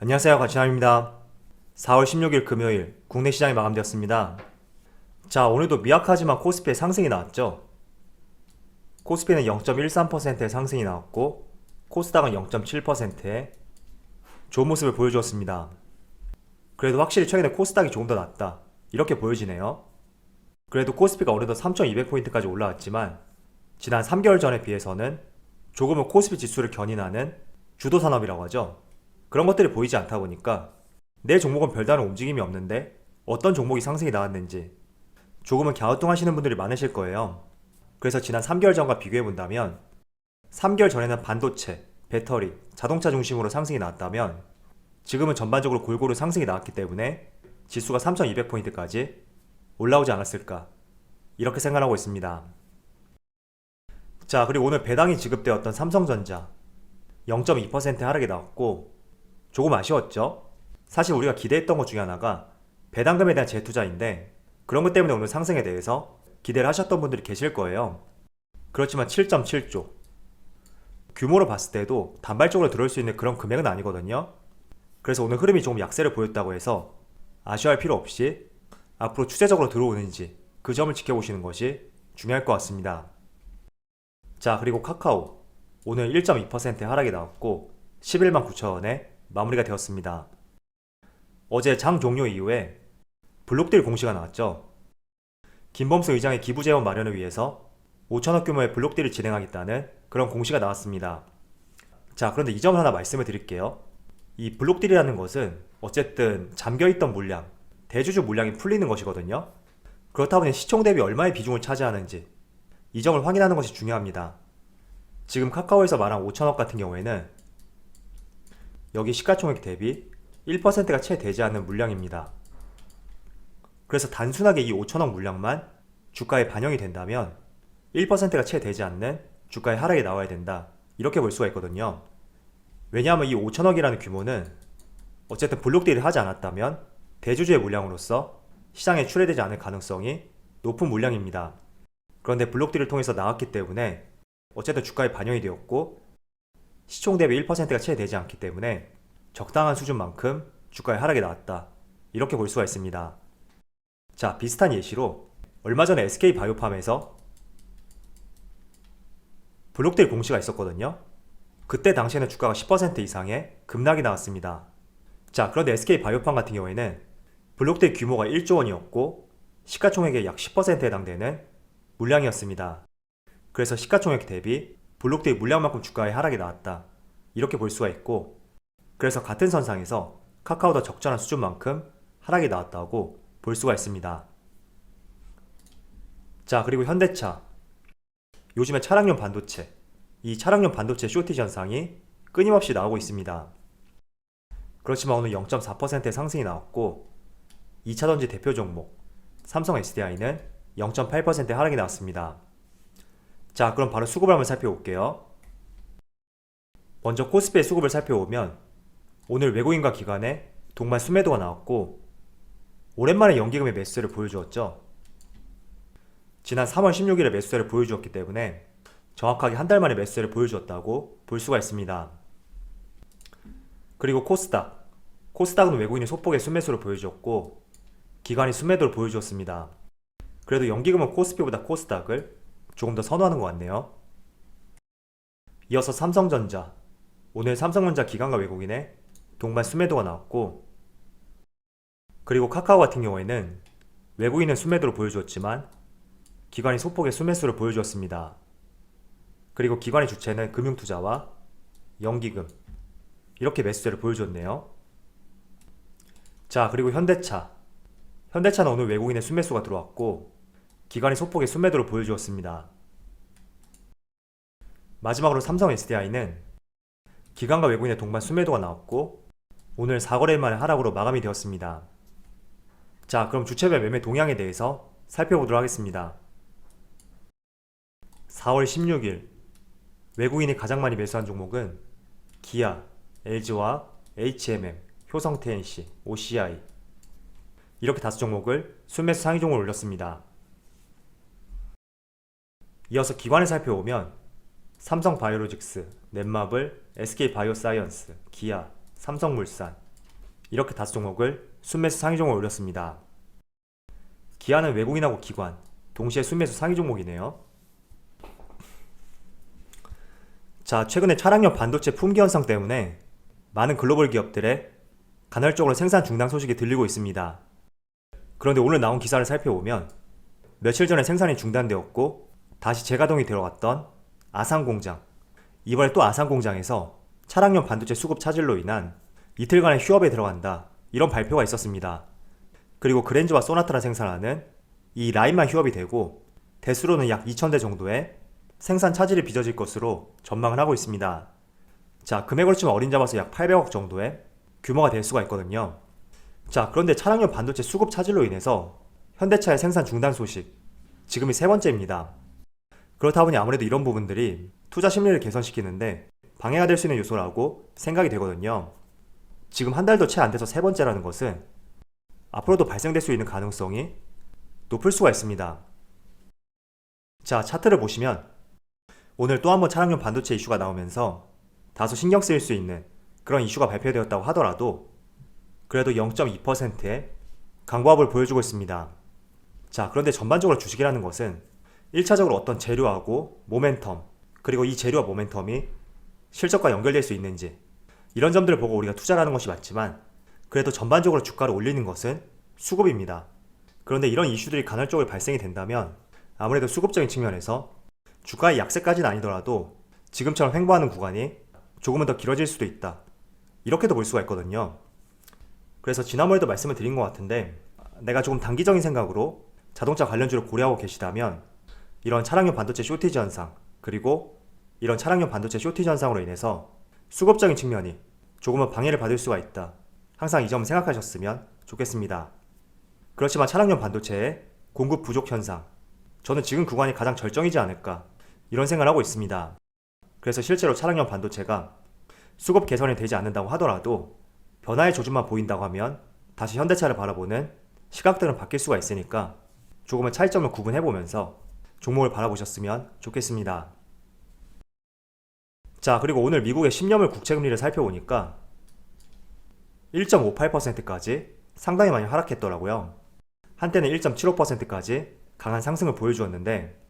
안녕하세요, 가치남입니다. 4월 16일 금요일 국내 시장이 마감되었습니다. 자, 오늘도 미약하지만 코스피의 상승이 나왔죠. 코스피는 0.13%의 상승이 나왔고 코스닥은 0.7%의 좋은 모습을 보여주었습니다. 그래도 확실히 최근에 코스닥이 조금 더 낫다, 이렇게 보여지네요. 그래도 코스피가 어느덧 3,200포인트까지 올라왔지만 지난 3개월 전에 비해서는 조금은 코스피 지수를 견인하는 주도 산업이라고 하죠. 그런 것들이 보이지 않다 보니까 내 종목은 별다른 움직임이 없는데 어떤 종목이 상승이 나왔는지 조금은 갸우뚱하시는 분들이 많으실 거예요. 그래서 지난 3개월 전과 비교해 본다면 3개월 전에는 반도체, 배터리, 자동차 중심으로 상승이 나왔다면 지금은 전반적으로 골고루 상승이 나왔기 때문에 지수가 3200포인트까지 올라오지 않았을까, 이렇게 생각하고 있습니다. 자, 그리고 오늘 배당이 지급되었던 삼성전자 0.2% 하락이 나왔고 조금 아쉬웠죠? 사실 우리가 기대했던 것 중에 하나가 배당금에 대한 재투자인데 그런 것 때문에 오늘 상승에 대해서 기대를 하셨던 분들이 계실 거예요. 그렇지만 7.7조 규모로 봤을 때도 단발적으로 들어올 수 있는 그런 금액은 아니거든요. 그래서 오늘 흐름이 조금 약세를 보였다고 해서 아쉬워할 필요 없이 앞으로 추세적으로 들어오는지 그 점을 지켜보시는 것이 중요할 것 같습니다. 자, 그리고 카카오 오늘 1.2% 하락이 나왔고 11만 9천원에 마무리가 되었습니다. 어제 장 종료 이후에 블록딜 공시가 나왔죠. 김범수 의장의 기부 재원 마련을 위해서 5천억 규모의 블록딜을 진행하겠다는 그런 공시가 나왔습니다. 자, 그런데 이 점을 하나 말씀을 드릴게요. 이 블록딜이라는 것은 어쨌든 잠겨있던 물량, 대주주 물량이 풀리는 것이거든요. 그렇다 보니 시총 대비 얼마의 비중을 차지하는지 이 점을 확인하는 것이 중요합니다. 지금 카카오에서 말한 5천억 같은 경우에는 여기 시가총액 대비 1%가 채 되지 않는 물량입니다. 그래서 단순하게 이 5천억 물량만 주가에 반영이 된다면 1%가 채 되지 않는 주가의 하락이 나와야 된다, 이렇게 볼 수가 있거든요. 왜냐하면 이 5천억이라는 규모는 어쨌든 블록딜을 하지 않았다면 대주주의 물량으로서 시장에 출회되지 않을 가능성이 높은 물량입니다. 그런데 블록딜을 통해서 나왔기 때문에 어쨌든 주가에 반영이 되었고 시총 대비 1%가 채 되지 않기 때문에 적당한 수준만큼 주가의 하락이 나왔다, 이렇게 볼 수가 있습니다. 자, 비슷한 예시로 얼마 전에 SK바이오팜에서 블록딜 공시가 있었거든요. 그때 당시에는 주가가 10% 이상의 급락이 나왔습니다. 자, 그런데 SK바이오팜 같은 경우에는 블록딜 규모가 1조 원이었고 시가총액의 약 10%에 해당되는 물량이었습니다. 그래서 시가총액 대비 블록딜 물량만큼 주가의 하락이 나왔다, 이렇게 볼 수가 있고, 그래서 같은 선상에서 카카오도 적절한 수준만큼 하락이 나왔다고 볼 수가 있습니다. 자, 그리고 현대차 요즘에 차량용 반도체, 이 차량용 반도체 쇼티지 현상이 끊임없이 나오고 있습니다. 그렇지만 오늘 0.4%의 상승이 나왔고 2차전지 대표 종목 삼성 SDI는 0.8%의 하락이 나왔습니다. 자, 그럼 바로 수급을 한번 살펴볼게요. 먼저 코스피의 수급을 살펴보면 오늘 외국인과 기관의 동반 순매도가 나왔고 오랜만에 연기금의 매수세를 보여주었죠. 지난 3월 16일에 매수세를 보여주었기 때문에 정확하게 한 달 만에 매수세를 보여주었다고 볼 수가 있습니다. 그리고 코스닥은 외국인이 소폭의 순매수를 보여주었고 기관이 순매도를 보여주었습니다. 그래도 연기금은 코스피보다 코스닥을 조금 더 선호하는 것 같네요. 이어서 삼성전자 오늘 삼성전자 기관과 외국인의 동반 순매도가 나왔고, 그리고 카카오 같은 경우에는 외국인은 순매도를 보여주었지만 기관이 소폭의 순매수를 보여주었습니다. 그리고 기관의 주체는 금융투자와 연기금, 이렇게 매수세를 보여주었네요. 자, 그리고 현대차는 오늘 외국인의 순매수가 들어왔고 기관이 소폭의 순매도를 보여주었습니다. 마지막으로 삼성 SDI는 기관과 외국인의 동반 순매도가 나왔고 오늘 4거래일 만에 하락으로 마감이 되었습니다. 자, 그럼 주체별 매매 동향에 대해서 살펴보도록 하겠습니다. 4월 16일 외국인이 가장 많이 매수한 종목은 기아, LG화학, HMM, 효성TNC, OCI, 이렇게 5종목을 순매수 상위 종목을 올렸습니다. 이어서 기관을 살펴보면 삼성바이오로직스, 넷마블, SK바이오사이언스, 기아, 삼성물산, 이렇게 5종목을 순매수 상위 종목에 올렸습니다. 기아는 외국인하고 기관, 동시에 순매수 상위 종목이네요. 자, 최근에 차량용 반도체 품귀 현상 때문에 많은 글로벌 기업들의 간헐적으로 생산 중단 소식이 들리고 있습니다. 그런데 오늘 나온 기사를 살펴보면 며칠 전에 생산이 중단되었고 다시 재가동이 들어갔던 아산 공장, 이번에 또 아산 공장에서 차량용 반도체 수급 차질로 인한 이틀간의 휴업에 들어간다, 이런 발표가 있었습니다. 그리고 그랜저와 소나타라 생산하는 이 라인만 휴업이 되고 대수로는 약 2,000대 정도의 생산 차질이 빚어질 것으로 전망을 하고 있습니다. 자, 금액으로 치면 어림잡아서 약 800억 정도의 규모가 될 수가 있거든요. 자, 그런데 차량용 반도체 수급 차질로 인해서 현대차의 생산 중단 소식, 지금이 3번째입니다. 그렇다 보니 아무래도 이런 부분들이 투자 심리를 개선시키는데 방해가 될 수 있는 요소라고 생각이 되거든요. 지금 한 달도 채 안 돼서 3번째라는 것은 앞으로도 발생될 수 있는 가능성이 높을 수가 있습니다. 자, 차트를 보시면 오늘 또 한 번 차량용 반도체 이슈가 나오면서 다소 신경 쓰일 수 있는 그런 이슈가 발표되었다고 하더라도 그래도 0.2%의 강보합을 보여주고 있습니다. 자, 그런데 전반적으로 주식이라는 것은 1차적으로 어떤 재료하고 모멘텀, 그리고 이 재료와 모멘텀이 실적과 연결될 수 있는지, 이런 점들을 보고 우리가 투자를 하는 것이 맞지만 그래도 전반적으로 주가를 올리는 것은 수급입니다. 그런데 이런 이슈들이 간헐적으로 발생이 된다면 아무래도 수급적인 측면에서 주가의 약세까지는 아니더라도 지금처럼 횡보하는 구간이 조금은 더 길어질 수도 있다, 이렇게도 볼 수가 있거든요. 그래서 지난번에도 말씀을 드린 것 같은데 내가 조금 단기적인 생각으로 자동차 관련주를 고려하고 계시다면 이런 차량용 반도체 쇼티지 현상, 그리고 이런 차량용 반도체 쇼티지 현상으로 인해서 수급적인 측면이 조금은 방해를 받을 수가 있다, 항상 이 점을 생각하셨으면 좋겠습니다. 그렇지만 차량용 반도체의 공급 부족 현상, 저는 지금 구간이 가장 절정이지 않을까, 이런 생각을 하고 있습니다. 그래서 실제로 차량용 반도체가 수급 개선이 되지 않는다고 하더라도 변화의 조짐만 보인다고 하면 다시 현대차를 바라보는 시각들은 바뀔 수가 있으니까 조금은 차이점을 구분해보면서 종목을 바라보셨으면 좋겠습니다. 자, 그리고 오늘 미국의 10년물 국채금리를 살펴보니까 1.58%까지 상당히 많이 하락했더라고요. 한때는 1.75%까지 강한 상승을 보여주었는데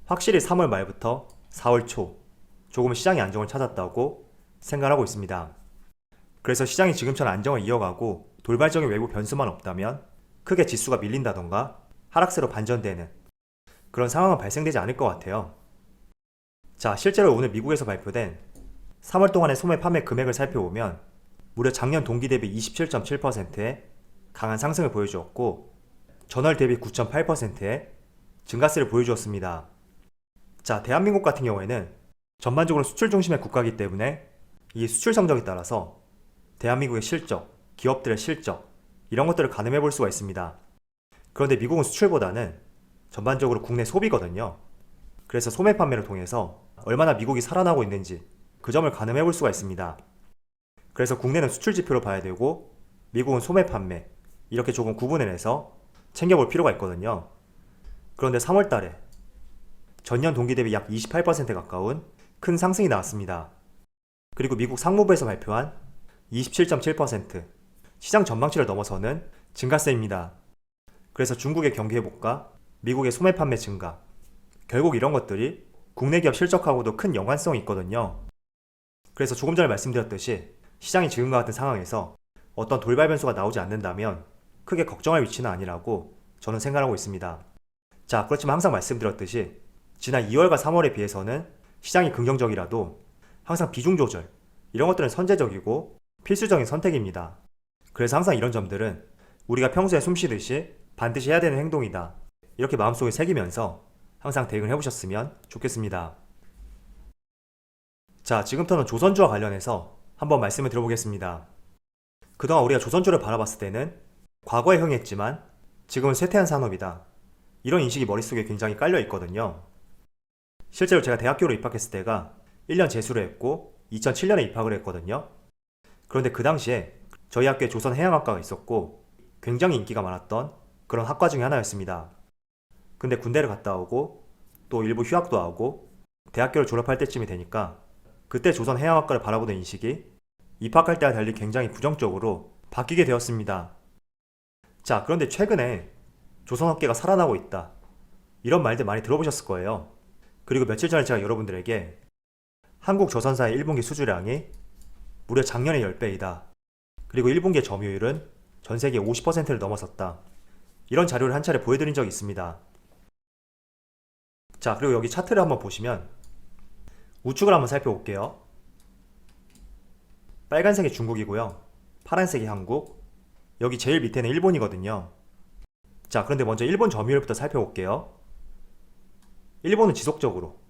확실히 3월 말부터 4월 초 조금 시장이 안정을 찾았다고 생각하고 있습니다. 그래서 시장이 지금처럼 안정을 이어가고 돌발적인 외부 변수만 없다면 크게 지수가 밀린다던가 하락세로 반전되는 그런 상황은 발생되지 않을 것 같아요. 자, 실제로 오늘 미국에서 발표된 3월 동안의 소매 판매 금액을 살펴보면 무려 작년 동기 대비 27.7%의 강한 상승을 보여주었고 전월 대비 9.8%의 증가세를 보여주었습니다. 자, 대한민국 같은 경우에는 전반적으로 수출 중심의 국가이기 때문에 이 수출 성적에 따라서 대한민국의 실적, 기업들의 실적, 이런 것들을 가늠해 볼 수가 있습니다. 그런데 미국은 수출보다는 전반적으로 국내 소비거든요. 그래서 소매 판매를 통해서 얼마나 미국이 살아나고 있는지 그 점을 가늠해 볼 수가 있습니다. 그래서 국내는 수출 지표로 봐야 되고 미국은 소매 판매, 이렇게 조금 구분을 해서 챙겨볼 필요가 있거든요. 그런데 3월 달에 전년 동기 대비 약 28% 가까운 큰 상승이 나왔습니다. 그리고 미국 상무부에서 발표한 27.7%, 시장 전망치를 넘어서는 증가세입니다. 그래서 중국의 경기 회복과 미국의 소매 판매 증가, 결국 이런 것들이 국내 기업 실적하고도 큰 연관성이 있거든요. 그래서 조금 전에 말씀드렸듯이 시장이 지금과 같은 상황에서 어떤 돌발 변수가 나오지 않는다면 크게 걱정할 위치는 아니라고 저는 생각하고 있습니다. 자, 그렇지만 항상 말씀드렸듯이 지난 2월과 3월에 비해서는 시장이 긍정적이라도 항상 비중 조절, 이런 것들은 선제적이고 필수적인 선택입니다. 그래서 항상 이런 점들은 우리가 평소에 숨쉬듯이 반드시 해야 되는 행동이다, 이렇게 마음속에 새기면서 항상 대응을 해보셨으면 좋겠습니다. 자, 지금부터는 조선주와 관련해서 한번 말씀을 들어보겠습니다. 그동안 우리가 조선주를 바라봤을 때는 과거에 흥했지만 지금은 쇠퇴한 산업이다, 이런 인식이 머릿속에 굉장히 깔려 있거든요. 실제로 제가 대학교로 입학했을 때가 1년 재수를 했고 2007년에 입학을 했거든요. 그런데 그 당시에 저희 학교에 조선해양학과가 있었고 굉장히 인기가 많았던 그런 학과 중에 하나였습니다. 근데 군대를 갔다 오고 또 일부 휴학도 하고 대학교를 졸업할 때쯤이 되니까 그때 조선해양학과를 바라보는 인식이 입학할 때와 달리 굉장히 부정적으로 바뀌게 되었습니다. 자, 그런데 최근에 조선업계가 살아나고 있다, 이런 말들 많이 들어보셨을 거예요. 그리고 며칠 전에 제가 여러분들에게 한국 조선사의 1분기 수주량이 무려 작년의 10배이다. 그리고 1분기의 점유율은 전 세계 50%를 넘어섰다, 이런 자료를 한 차례 보여드린 적이 있습니다. 자, 그리고 여기 차트를 한번 보시면 우측을 한번 살펴볼게요. 빨간색이 중국이고요, 파란색이 한국, 여기 제일 밑에는 일본이거든요. 자, 그런데 먼저 일본 점유율부터 살펴볼게요. 일본은 지속적으로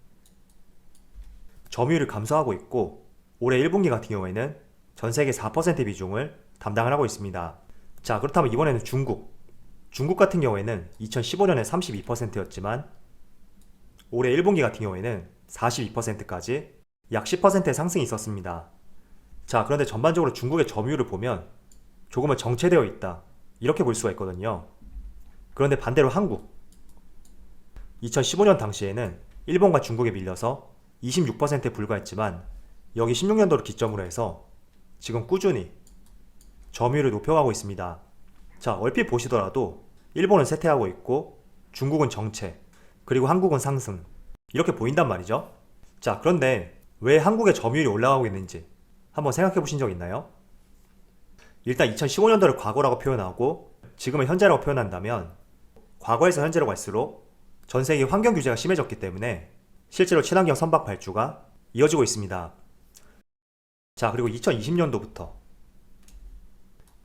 점유율을 감소하고 있고, 올해 1분기 같은 경우에는 전 세계 4% 비중을 담당을 하고 있습니다. 자, 그렇다면 이번에는 중국 같은 경우에는 2015년에 32%였지만 올해 1분기 같은 경우에는 42%까지 약 10%의 상승이 있었습니다. 자, 그런데 전반적으로 중국의 점유율을 보면 조금은 정체되어 있다, 이렇게 볼 수가 있거든요. 그런데 반대로 한국, 2015년 당시에는 일본과 중국에 밀려서 26%에 불과했지만 여기 16년도를 기점으로 해서 지금 꾸준히 점유율을 높여가고 있습니다. 자, 얼핏 보시더라도 일본은 쇠퇴하고 있고 중국은 정체, 그리고 한국은 상승, 이렇게 보인단 말이죠. 자, 그런데 왜 한국의 점유율이 올라가고 있는지 한번 생각해 보신 적 있나요? 일단 2015년도를 과거라고 표현하고 지금은 현재라고 표현한다면, 과거에서 현재로 갈수록 전 세계 환경 규제가 심해졌기 때문에 실제로 친환경 선박 발주가 이어지고 있습니다. 자, 그리고 2020년도부터,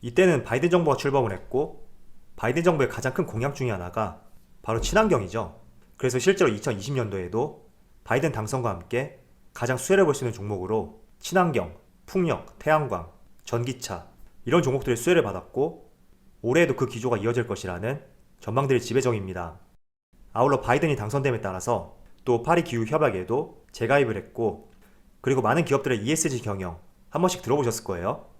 이때는 바이든 정부가 출범을 했고 바이든 정부의 가장 큰 공약 중에 하나가 바로 친환경이죠. 그래서 실제로 2020년도에도 바이든 당선과 함께 가장 수혜를 볼 수 있는 종목으로 친환경, 풍력, 태양광, 전기차, 이런 종목들의 수혜를 받았고 올해에도 그 기조가 이어질 것이라는 전망들이 지배적입니다. 아울러 바이든이 당선됨에 따라서 또 파리 기후 협약에도 재가입을 했고, 그리고 많은 기업들의 ESG 경영 한 번씩 들어보셨을 거예요.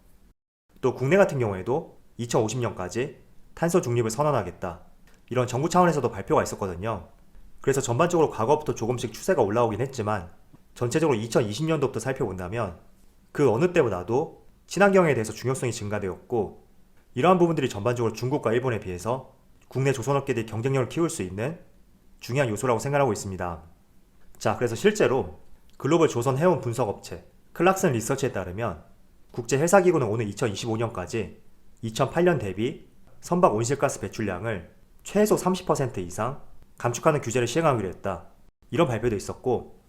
또 국내 같은 경우에도 2050년까지 탄소 중립을 선언하겠다, 이런 정부 차원에서도 발표가 있었거든요. 그래서 전반적으로 과거부터 조금씩 추세가 올라오긴 했지만 전체적으로 2020년도부터 살펴본다면 그 어느 때보다도 친환경에 대해서 중요성이 증가되었고, 이러한 부분들이 전반적으로 중국과 일본에 비해서 국내 조선업계들이 경쟁력을 키울 수 있는 중요한 요소라고 생각하고 있습니다. 자, 그래서 실제로 글로벌 조선 해운 분석업체 클락슨 리서치에 따르면 국제해사기구는 오늘 2025년까지 2008년 대비 선박 온실가스 배출량을 최소 30% 이상 감축하는 규제를 시행하기로 했다, 이런 발표도 있었고,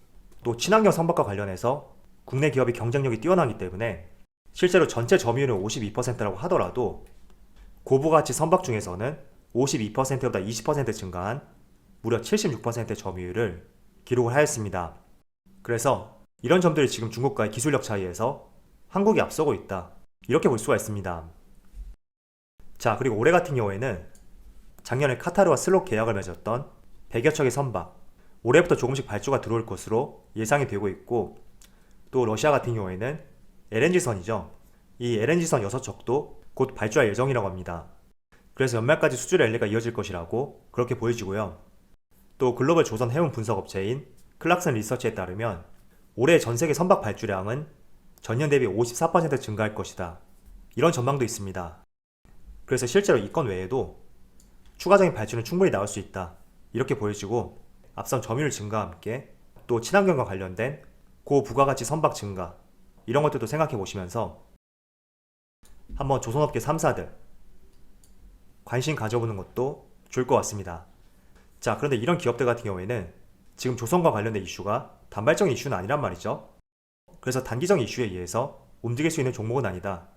또 친환경 선박과 관련해서 국내 기업의 경쟁력이 뛰어나기 때문에 실제로 전체 점유율은 52%라고 하더라도 고부가치 선박 중에서는 52%보다 20% 증가한 무려 76%의 점유율을 기록을 하였습니다. 그래서 이런 점들이 지금 중국과의 기술력 차이에서 한국이 앞서고 있다, 이렇게 볼 수가 있습니다. 자, 그리고 올해 같은 경우에는 작년에 카타르와 슬롯 계약을 맺었던 100여 척의 선박, 올해부터 조금씩 발주가 들어올 것으로 예상이 되고 있고, 또 러시아 같은 경우에는 LNG선이죠. 이 LNG선 6척도 곧 발주할 예정이라고 합니다. 그래서 연말까지 수주 랠리가 이어질 것이라고 그렇게 보여지고요. 또 글로벌 조선 해운 분석업체인 클락슨 리서치에 따르면 올해 전세계 선박 발주량은 전년 대비 54% 증가할 것이다, 이런 전망도 있습니다. 그래서 실제로 이 건 외에도 추가적인 발주는 충분히 나올 수 있다, 이렇게 보여지고, 앞선 점유율 증가와 함께 또 친환경과 관련된 고부가가치 선박 증가, 이런 것들도 생각해 보시면서 한번 조선업계 3사들 관심 가져보는 것도 좋을 것 같습니다. 자, 그런데 이런 기업들 같은 경우에는 지금 조선과 관련된 이슈가 단발적인 이슈는 아니란 말이죠. 그래서 단기적인 이슈에 의해서 움직일 수 있는 종목은 아니다.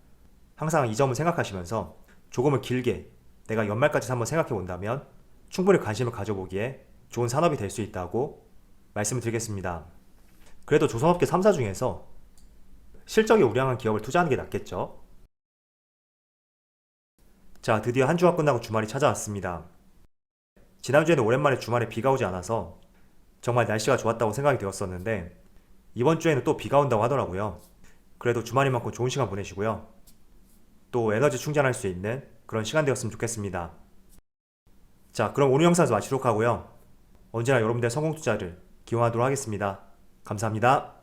항상 이 점을 생각하시면서 조금은 길게 내가 연말까지 한번 생각해 본다면 충분히 관심을 가져보기에 좋은 산업이 될 수 있다고 말씀을 드리겠습니다. 그래도 조선업계 3사 중에서 실적이 우량한 기업을 투자하는 게 낫겠죠. 자, 드디어 한 주가 끝나고 주말이 찾아왔습니다. 지난주에는 오랜만에 주말에 비가 오지 않아서 정말 날씨가 좋았다고 생각이 되었었는데, 이번 주에는 또 비가 온다고 하더라고요. 그래도 주말인 만큼 좋은 시간 보내시고요. 또 에너지 충전할 수 있는 그런 시간 되었으면 좋겠습니다. 자, 그럼 오늘 영상에서 마치도록 하고요. 언제나 여러분들의 성공 투자를 기원하도록 하겠습니다. 감사합니다.